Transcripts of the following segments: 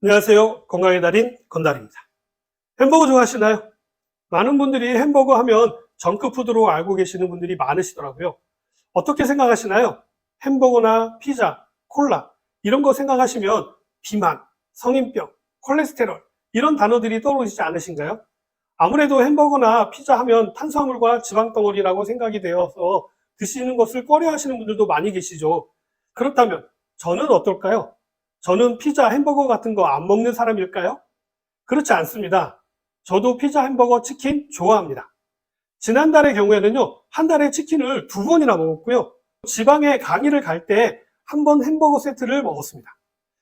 안녕하세요. 건강의 달인 건달입니다. 햄버거 좋아하시나요? 많은 분들이 햄버거 하면 정크푸드로 알고 계시는 분들이 많으시더라고요. 어떻게 생각하시나요? 햄버거나 피자, 콜라 이런 거 생각하시면 비만, 성인병, 콜레스테롤 이런 단어들이 떠오르시지 않으신가요? 아무래도 햄버거나 피자 하면 탄수화물과 지방 덩어리라고 생각이 되어서 드시는 것을 꺼려 하시는 분들도 많이 계시죠. 그렇다면 저는 어떨까요? 저는 피자, 햄버거 같은 거 안 먹는 사람일까요? 그렇지 않습니다. 저도 피자, 햄버거, 치킨 좋아합니다. 지난달의 경우에는요, 한 달에 치킨을 2번이나 먹었고요. 지방에 강의를 갈 때 한 번 햄버거 세트를 먹었습니다.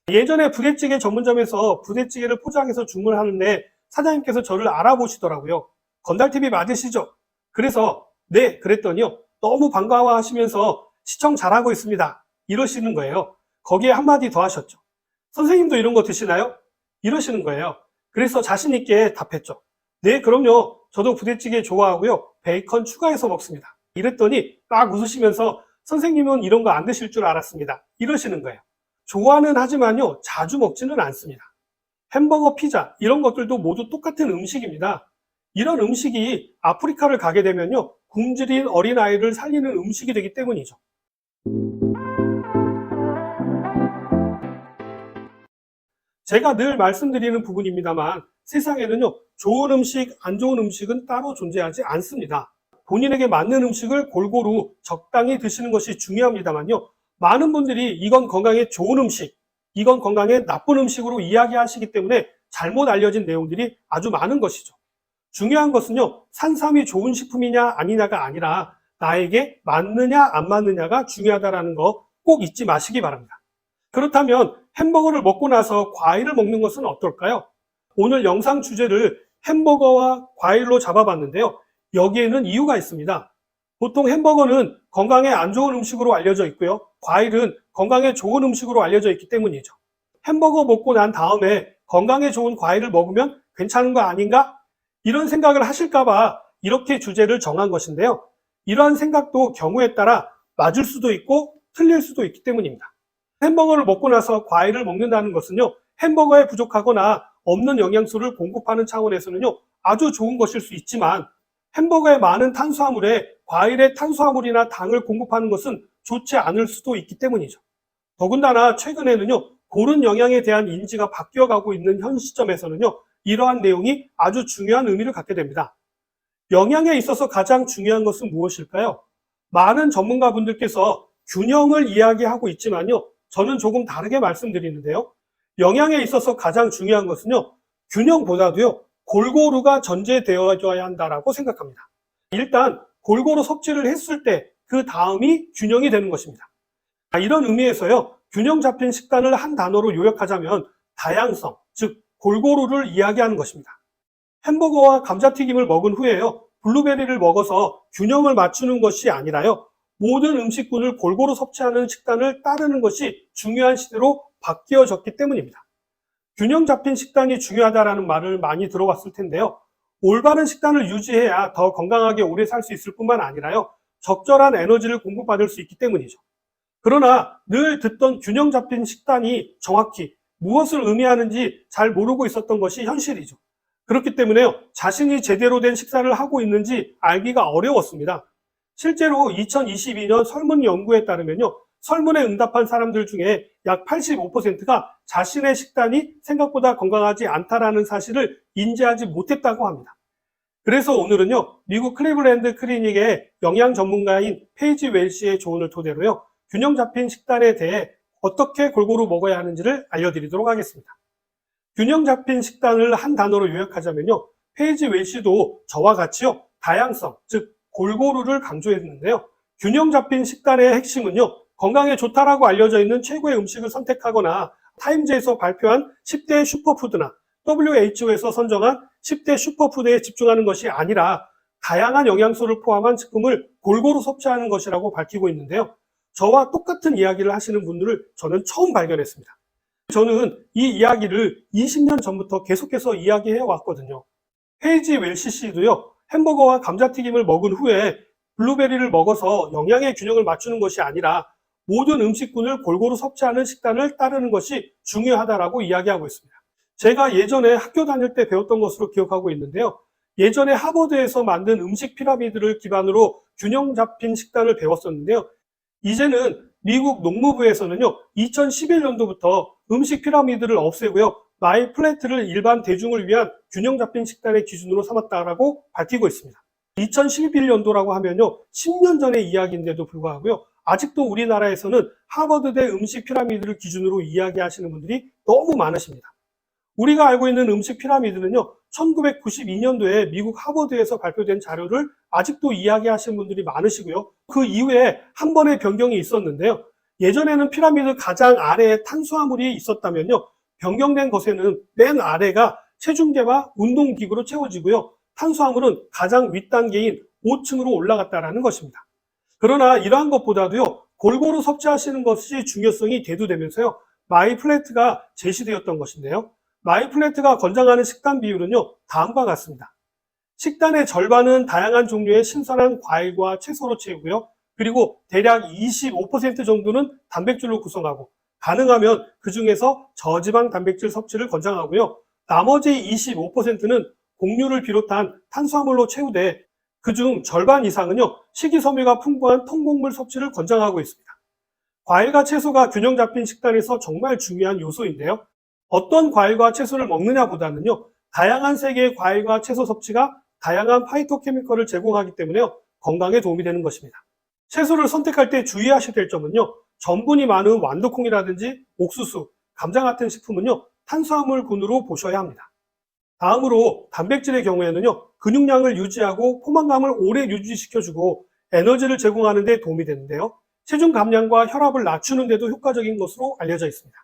예전에 부대찌개 전문점에서 부대찌개를 포장해서 주문하는데 사장님께서 저를 알아보시더라고요. 건달TV 맞으시죠? 그래서 네, 그랬더니요. 너무 반가워하시면서 시청 잘하고 있습니다. 이러시는 거예요. 거기에 한마디 더 하셨죠. 선생님도 이런 거 드시나요? 이러시는 거예요. 그래서 자신 있게 답했죠. 네, 그럼요. 저도 부대찌개 좋아하고요. 베이컨 추가해서 먹습니다. 이랬더니 막 웃으시면서 선생님은 이런 거 안 드실 줄 알았습니다. 이러시는 거예요. 좋아는 하지만요. 자주 먹지는 않습니다. 햄버거, 피자 이런 것들도 모두 똑같은 음식입니다. 이런 음식이 아프리카를 가게 되면요. 굶주린 어린아이를 살리는 음식이 되기 때문이죠. 제가 늘 말씀드리는 부분입니다만 세상에는요, 좋은 음식, 안 좋은 음식은 따로 존재하지 않습니다. 본인에게 맞는 음식을 골고루 적당히 드시는 것이 중요합니다만요. 많은 분들이 이건 건강에 좋은 음식, 이건 건강에 나쁜 음식으로 이야기하시기 때문에 잘못 알려진 내용들이 아주 많은 것이죠. 중요한 것은요, 산삼이 좋은 식품이냐 아니냐가 아니라 나에게 맞느냐 안 맞느냐가 중요하다는 거 꼭 잊지 마시기 바랍니다. 그렇다면 햄버거를 먹고 나서 과일을 먹는 것은 어떨까요? 오늘 영상 주제를 햄버거와 과일로 잡아봤는데요. 여기에는 이유가 있습니다. 보통 햄버거는 건강에 안 좋은 음식으로 알려져 있고요. 과일은 건강에 좋은 음식으로 알려져 있기 때문이죠. 햄버거 먹고 난 다음에 건강에 좋은 과일을 먹으면 괜찮은 거 아닌가? 이런 생각을 하실까봐 이렇게 주제를 정한 것인데요. 이러한 생각도 경우에 따라 맞을 수도 있고 틀릴 수도 있기 때문입니다. 햄버거를 먹고 나서 과일을 먹는다는 것은요, 햄버거에 부족하거나 없는 영양소를 공급하는 차원에서는요, 아주 좋은 것일 수 있지만 햄버거에 많은 탄수화물에 과일의 탄수화물이나 당을 공급하는 것은 좋지 않을 수도 있기 때문이죠. 더군다나 최근에는요, 고른 영양에 대한 인지가 바뀌어가고 있는 현 시점에서는요, 이러한 내용이 아주 중요한 의미를 갖게 됩니다. 영양에 있어서 가장 중요한 것은 무엇일까요? 많은 전문가분들께서 균형을 이야기하고 있지만요, 저는 조금 다르게 말씀드리는데요. 영양에 있어서 가장 중요한 것은요, 균형보다도요, 골고루가 전제되어져야 한다고 생각합니다. 일단 골고루 섭취를 했을 때 그 다음이 균형이 되는 것입니다. 이런 의미에서요, 균형 잡힌 식단을 한 단어로 요약하자면 다양성, 즉 골고루를 이야기하는 것입니다. 햄버거와 감자튀김을 먹은 후에요, 블루베리를 먹어서 균형을 맞추는 것이 아니라요, 모든 음식군을 골고루 섭취하는 식단을 따르는 것이 중요한 시대로 바뀌어졌기 때문입니다. 균형 잡힌 식단이 중요하다는 말을 많이 들어봤을 텐데요. 올바른 식단을 유지해야 더 건강하게 오래 살 수 있을 뿐만 아니라요, 적절한 에너지를 공급받을 수 있기 때문이죠. 그러나 늘 듣던 균형 잡힌 식단이 정확히 무엇을 의미하는지 잘 모르고 있었던 것이 현실이죠. 그렇기 때문에요, 자신이 제대로 된 식사를 하고 있는지 알기가 어려웠습니다. 실제로 2022년 설문 연구에 따르면요, 설문에 응답한 사람들 중에 약 85%가 자신의 식단이 생각보다 건강하지 않다라는 사실을 인지하지 못했다고 합니다. 그래서 오늘은요, 미국 클리블랜드 클리닉의 영양 전문가인 페이지 웰시의 조언을 토대로요, 균형 잡힌 식단에 대해 어떻게 골고루 먹어야 하는지를 알려드리도록 하겠습니다. 균형 잡힌 식단을 한 단어로 요약하자면요, 페이지 웰시도 저와 같이요, 다양성, 즉 골고루를 강조했는데요. 균형 잡힌 식단의 핵심은요, 건강에 좋다라고 알려져 있는 최고의 음식을 선택하거나 타임즈에서 발표한 10대 슈퍼푸드나 WHO에서 선정한 10대 슈퍼푸드에 집중하는 것이 아니라 다양한 영양소를 포함한 식품을 골고루 섭취하는 것이라고 밝히고 있는데요. 저와 똑같은 이야기를 하시는 분들을 저는 처음 발견했습니다. 저는 이 이야기를 20년 전부터 계속해서 이야기해 왔거든요. 페이지 웰시 씨도요, 햄버거와 감자튀김을 먹은 후에 블루베리를 먹어서 영양의 균형을 맞추는 것이 아니라 모든 음식군을 골고루 섭취하는 식단을 따르는 것이 중요하다라고 이야기하고 있습니다. 제가 예전에 학교 다닐 때 배웠던 것으로 기억하고 있는데요. 예전에 하버드에서 만든 음식 피라미드를 기반으로 균형 잡힌 식단을 배웠었는데요. 이제는 미국 농무부에서는요, 2011년도부터 음식 피라미드를 없애고요, 마이 플래트를 일반 대중을 위한 균형 잡힌 식단의 기준으로 삼았다라고 밝히고 있습니다. 2011년도라고 하면요, 10년 전의 이야기인데도 불구하고요, 아직도 우리나라에서는 하버드대 음식 피라미드를 기준으로 이야기하시는 분들이 너무 많으십니다. 우리가 알고 있는 음식 피라미드는요, 1992년도에 미국 하버드에서 발표된 자료를 아직도 이야기하시는 분들이 많으시고요. 그 이후에 한 번의 변경이 있었는데요. 예전에는 피라미드 가장 아래에 탄수화물이 있었다면요, 변경된 것에는 맨 아래가 체중계와 운동기구로 채워지고요. 탄수화물은 가장 윗단계인 5층으로 올라갔다라는 것입니다. 그러나 이러한 것보다도요, 골고루 섭취하시는 것이 중요성이 대두되면서요, 마이 플래트가 제시되었던 것인데요. 마이 플래트가 권장하는 식단 비율은요, 다음과 같습니다. 식단의 절반은 다양한 종류의 신선한 과일과 채소로 채우고요. 그리고 대략 25% 정도는 단백질로 구성하고, 가능하면 그 중에서 저지방 단백질 섭취를 권장하고요. 나머지 25%는 곡류를 비롯한 탄수화물로 채우되, 그중 절반 이상은요, 식이섬유가 풍부한 통곡물 섭취를 권장하고 있습니다. 과일과 채소가 균형 잡힌 식단에서 정말 중요한 요소인데요. 어떤 과일과 채소를 먹느냐보다는요, 다양한 세계의 과일과 채소 섭취가 다양한 파이토케미컬을 제공하기 때문에 건강에 도움이 되는 것입니다. 채소를 선택할 때 주의하셔야 될 점은요, 전분이 많은 완두콩이라든지 옥수수, 감자 같은 식품은요, 탄수화물군으로 보셔야 합니다. 다음으로 단백질의 경우에는요, 근육량을 유지하고 포만감을 오래 유지시켜주고 에너지를 제공하는 데 도움이 되는데요. 체중 감량과 혈압을 낮추는 데도 효과적인 것으로 알려져 있습니다.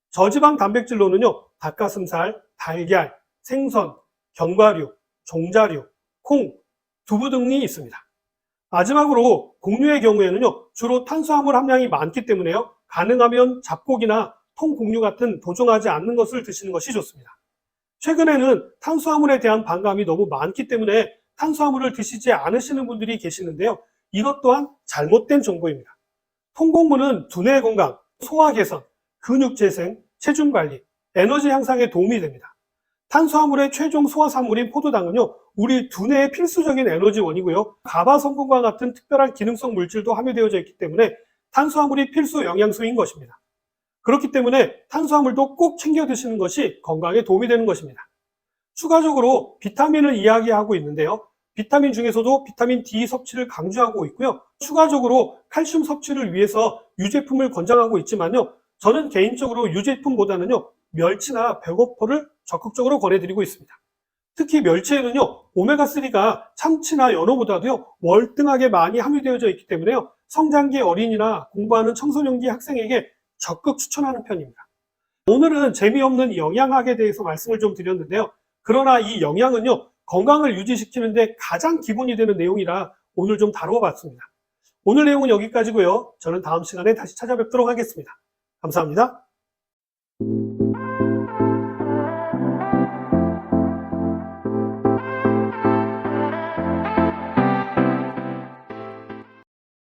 저지방 단백질로는요, 닭가슴살, 달걀, 생선, 견과류, 종자류, 콩, 두부 등이 있습니다. 마지막으로 곡류의 경우에는요, 주로 탄수화물 함량이 많기 때문에요, 가능하면 잡곡이나 통곡류 같은 도종하지 않는 것을 드시는 것이 좋습니다. 최근에는 탄수화물에 대한 반감이 너무 많기 때문에 탄수화물을 드시지 않으시는 분들이 계시는데요. 이것 또한 잘못된 정보입니다. 통곡물은 두뇌 건강, 소화 개선, 근육 재생, 체중 관리, 에너지 향상에 도움이 됩니다. 탄수화물의 최종 소화산물인 포도당은요, 우리 두뇌의 필수적인 에너지원이고요. 가바 성분과 같은 특별한 기능성 물질도 함유되어져 있기 때문에 탄수화물이 필수 영양소인 것입니다. 그렇기 때문에 탄수화물도 꼭 챙겨 드시는 것이 건강에 도움이 되는 것입니다. 추가적으로 비타민을 이야기하고 있는데요. 비타민 중에서도 비타민 D 섭취를 강조하고 있고요. 추가적으로 칼슘 섭취를 위해서 유제품을 권장하고 있지만요. 저는 개인적으로 유제품보다는요, 멸치나 백어포를 적극적으로 권해드리고 있습니다. 특히 멸치에는요, 오메가3가 참치나 연어보다도요, 월등하게 많이 함유되어져 있기 때문에요, 성장기 어린이나 공부하는 청소년기 학생에게 적극 추천하는 편입니다. 오늘은 재미없는 영양학에 대해서 말씀을 좀 드렸는데요. 그러나 이 영양은요, 건강을 유지시키는데 가장 기본이 되는 내용이라 오늘 좀 다루어 봤습니다. 오늘 내용은 여기까지고요. 저는 다음 시간에 다시 찾아뵙도록 하겠습니다. 감사합니다.